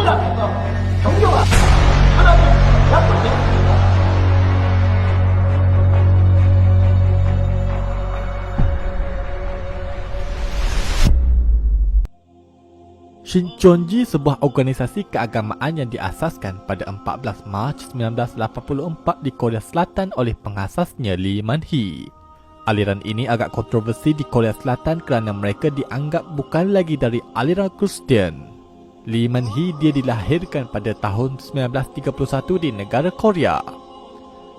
만나서 경경아 하나 좀 약속드립니다. Shincheonji sebuah organisasi keagamaan yang diasaskan pada 14 Mac 1984 di Korea Selatan oleh pengasasnya Lee Man-hee. Aliran ini agak kontroversi di Korea Selatan kerana mereka dianggap bukan lagi dari aliran Kristian. Lee Man-hee dia dilahirkan pada tahun 1931 di negara Korea.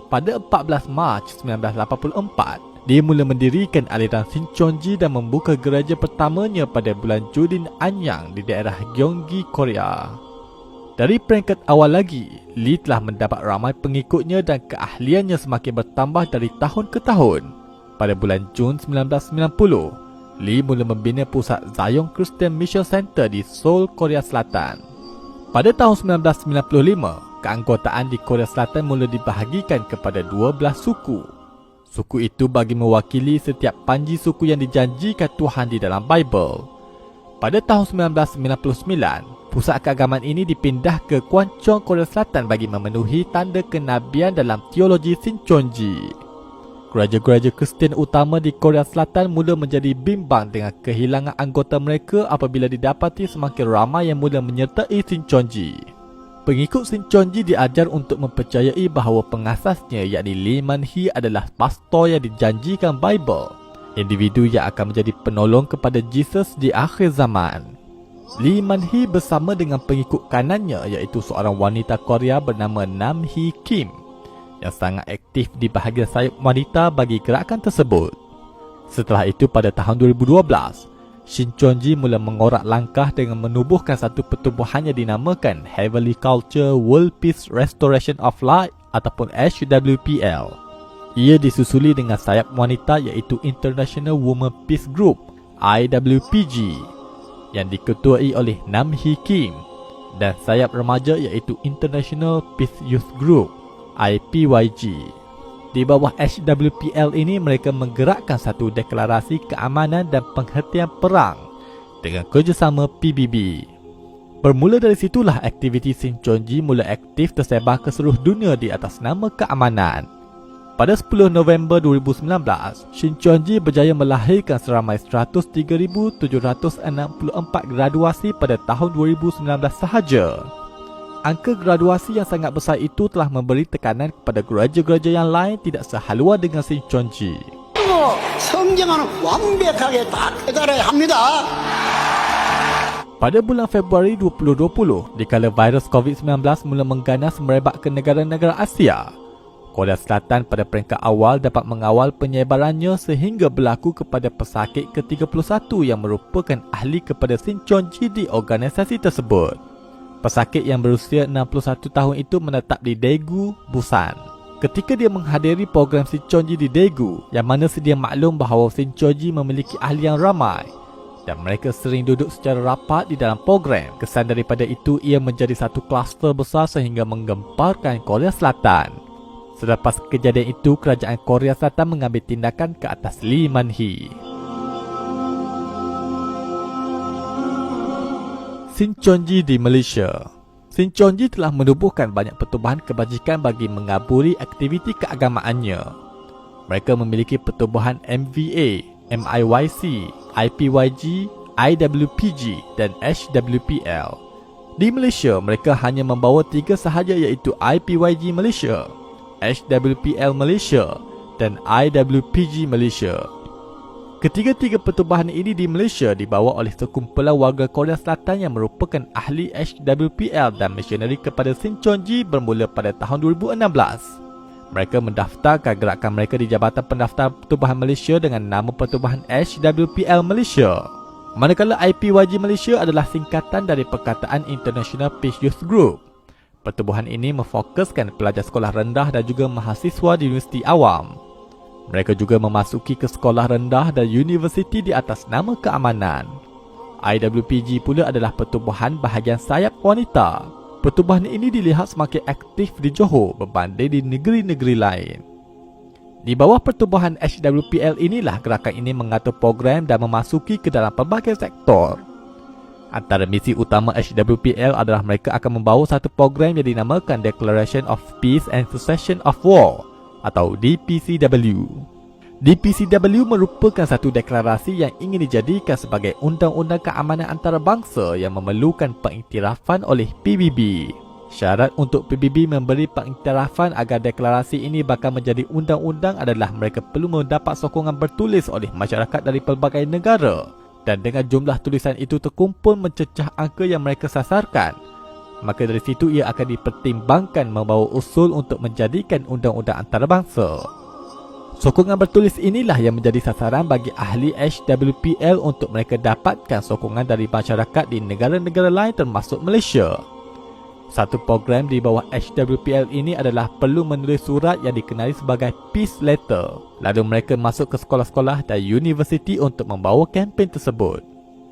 Pada 14 Mac 1984, dia mula mendirikan aliran Shincheonji dan membuka gereja pertamanya pada bulan Jun Anyang di daerah Gyeonggi, Korea. Dari peringkat awal lagi, Lee telah mendapat ramai pengikutnya dan keahliannya semakin bertambah dari tahun ke tahun. Pada bulan Jun 1990, Lee mula membina pusat Zayong Christian Mission Center di Seoul, Korea Selatan. Pada tahun 1995, keanggotaan di Korea Selatan mula dibahagikan kepada 12 suku. Suku itu bagi mewakili setiap panji suku yang dijanjikan Tuhan di dalam Bible. Pada tahun 1999, pusat keagamaan ini dipindah ke Kwanchong, Korea Selatan bagi memenuhi tanda kenabian dalam teologi Shincheonji. Gereja-gereja Kristian utama di Korea Selatan mula menjadi bimbang dengan kehilangan anggota mereka apabila didapati semakin ramai yang mula menyertai Shincheonji. Pengikut Shincheonji diajar untuk mempercayai bahawa pengasasnya yakni Lee Man-hee adalah pastor yang dijanjikan Bible, individu yang akan menjadi penolong kepada Jesus di akhir zaman. Lee Man-hee bersama dengan pengikut kanannya iaitu seorang wanita Korea bernama Nam Hee Kim yang sangat aktif di bahagian sayap wanita bagi gerakan tersebut. Setelah itu pada tahun 2012, Shincheonji mula mengorak langkah dengan menubuhkan satu pertubuhan yang dinamakan Heavenly Culture World Peace Restoration of Light ataupun HWPL. Ia disusuli dengan sayap wanita iaitu International Women Peace Group IWPG yang diketuai oleh Nam Hee Kim dan sayap remaja iaitu International Peace Youth Group IPYG. Di bawah HWPL ini mereka menggerakkan satu deklarasi keamanan dan penghentian perang dengan kerjasama PBB. Bermula dari situlah aktiviti Shincheonji mula aktif tersebar ke seluruh dunia di atas nama keamanan. Pada 10 November 2019, Shincheonji berjaya melahirkan seramai 103,764 graduasi pada tahun 2019 sahaja. Angka graduasi yang sangat besar itu telah memberi tekanan kepada gereja-gereja yang lain tidak sehalua dengan Shincheonji. 성경은 완벽하게 다 깨달아야 합니다. Pada bulan Februari 2020, dikala virus COVID-19 mula mengganas merebak ke negara-negara Asia, Korea Selatan pada peringkat awal dapat mengawal penyebarannya sehingga berlaku kepada pesakit ke-31 yang merupakan ahli kepada Shincheonji di organisasi tersebut. Pesakit yang berusia 61 tahun itu menetap di Daegu, Busan. Ketika dia menghadiri program Shincheonji di Daegu, yang mana sedia maklum bahawa Shincheonji memiliki ahli yang ramai dan mereka sering duduk secara rapat di dalam program, kesan daripada itu ia menjadi satu kluster besar sehingga menggemparkan Korea Selatan. Selepas kejadian itu, kerajaan Korea Selatan mengambil tindakan ke atas Lee Man-hee. Shincheonji di Malaysia. Shincheonji telah menubuhkan banyak pertubuhan kebajikan bagi mengaburi aktiviti keagamaannya. Mereka memiliki pertubuhan MVA, MIYC, IPYG, IWPG dan HWPL. Di Malaysia, mereka hanya membawa 3 sahaja iaitu IPYG Malaysia, HWPL Malaysia dan IWPG Malaysia. Ketiga-tiga pertubuhan ini di Malaysia dibawa oleh sekumpulan warga Korea Selatan yang merupakan ahli HWPL dan misionari kepada Shincheonji bermula pada tahun 2016. Mereka mendaftarkan gerakan mereka di Jabatan Pendaftaran Pertubuhan Malaysia dengan nama Pertubuhan HWPL Malaysia. Manakala IPYG Malaysia adalah singkatan dari perkataan International Peace Youth Group. Pertubuhan ini memfokuskan pelajar sekolah rendah dan juga mahasiswa di universiti awam. Mereka juga memasuki ke sekolah rendah dan universiti di atas nama keamanan. IWPG pula adalah pertubuhan bahagian sayap wanita. Pertubuhan ini dilihat semakin aktif di Johor berbanding di negeri-negeri lain. Di bawah pertubuhan HWPL inilah gerakan ini mengatur program dan memasuki ke dalam pelbagai sektor. Antara misi utama HWPL adalah mereka akan membawa satu program yang dinamakan Declaration of Peace and Cessation of War atau DPCW. DPCW merupakan satu deklarasi yang ingin dijadikan sebagai undang-undang keamanan antarabangsa yang memerlukan pengiktirafan oleh PBB. Syarat untuk PBB memberi pengiktirafan agar deklarasi ini bakal menjadi undang-undang adalah mereka perlu mendapat sokongan bertulis oleh masyarakat dari pelbagai negara. Dan dengan jumlah tulisan itu terkumpul mencecah angka yang mereka sasarkan, maka dari situ ia akan dipertimbangkan membawa usul untuk menjadikan undang-undang antarabangsa. Sokongan bertulis inilah yang menjadi sasaran bagi ahli HWPL untuk mereka dapatkan sokongan dari masyarakat di negara-negara lain termasuk Malaysia. Satu program di bawah HWPL ini adalah perlu menulis surat yang dikenali sebagai Peace Letter. Lalu mereka masuk ke sekolah-sekolah dan universiti untuk membawa kempen tersebut.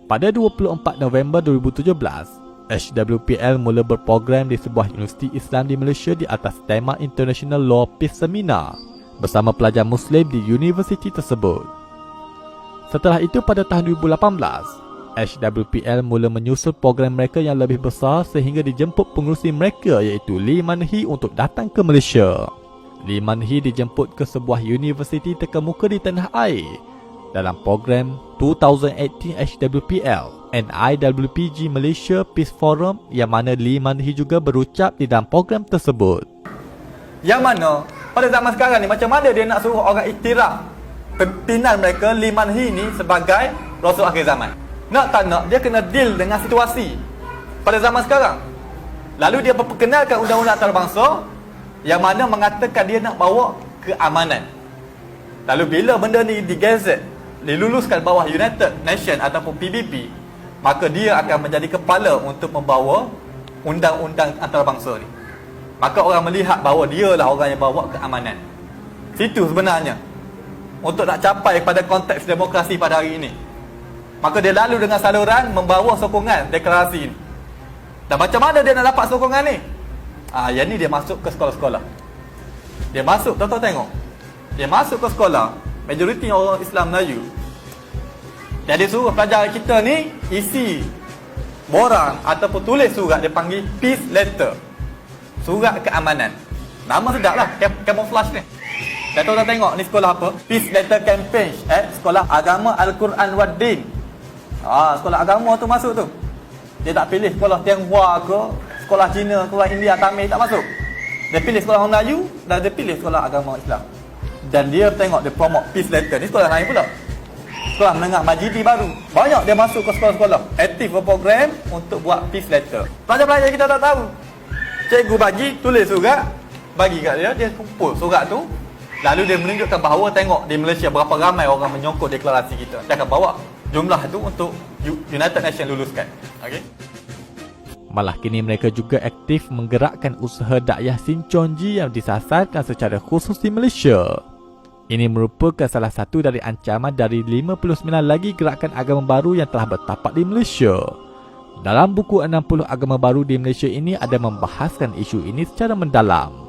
Pada 24 November 2017, HWPL mula berprogram di sebuah universiti Islam di Malaysia di atas tema International Law Peace Seminar bersama pelajar Muslim di universiti tersebut. Setelah itu pada tahun 2018, HWPL mula menyusul program mereka yang lebih besar sehingga dijemput pengerusi mereka iaitu Lee Man Hee untuk datang ke Malaysia. Lee Man Hee dijemput ke sebuah universiti terkemuka di tanah air dalam program 2018 HWPL and IWPG Malaysia Peace Forum yang mana Lee Man Hee juga berucap di dalam program tersebut. Yang mana pada zaman sekarang ni macam mana dia nak suruh orang iktiraf pimpinan mereka Lee Man Hee ni sebagai Rasul akhir zaman? Nak tak nak, dia kena deal dengan situasi pada zaman sekarang. Lalu dia memperkenalkan undang-undang antarabangsa yang mana mengatakan dia nak bawa keamanan. Lalu bila benda ni digazet, diluluskan bawah United Nations ataupun PBB, maka dia akan menjadi kepala untuk membawa undang-undang antarabangsa ni. Maka orang melihat bahawa dia lah orang yang bawa keamanan. Situ sebenarnya untuk nak capai pada konteks demokrasi pada hari ini. Maka dia lalu dengan saluran membawa sokongan deklarasi ini. Dan macam mana dia nak dapat sokongan ni? Yang ni dia masuk ke sekolah-sekolah. Dia masuk, tuan-tuan tengok. Dia masuk ke sekolah, majoriti orang Islam Melayu. Dan dia suruh pelajar kita ni isi borang ataupun tulis surat, dia panggil Peace Letter. Surat keamanan. Nama sedap lah, camouflage ni. Dan tuan-tuan tengok, ni sekolah apa? Peace Letter Campaign, Sekolah Agama Al-Quran Wad Din. Sekolah agama tu masuk tu. Dia tak pilih sekolah Tianghua ke, sekolah Cina, sekolah India, Tamil, tak masuk. Dia pilih sekolah orang Melayu dan dia pilih sekolah agama Islam. Dan dia tengok, dia promote Peace Letter. Ni sekolah lain pula, sekolah menengah Majidi baru. Banyak dia masuk ke sekolah-sekolah, aktif berprogram untuk buat Peace Letter. Pelajar-pelajar kita tak tahu. Cikgu bagi, tulis surat, bagi kat dia, dia kumpul surat tu. Lalu dia menunjukkan bahawa tengok di Malaysia berapa ramai orang menyokong deklarasi kita. Dia akan bawa jumlah itu untuk United Nations luluskan. Okey. Malah kini mereka juga aktif menggerakkan usaha dakwah Sinconji yang disasarkan secara khusus di Malaysia. Ini merupakan salah satu dari ancaman dari 59 lagi gerakan agama baru yang telah bertapak di Malaysia. Dalam buku 60 agama baru di Malaysia ini ada membahaskan isu ini secara mendalam.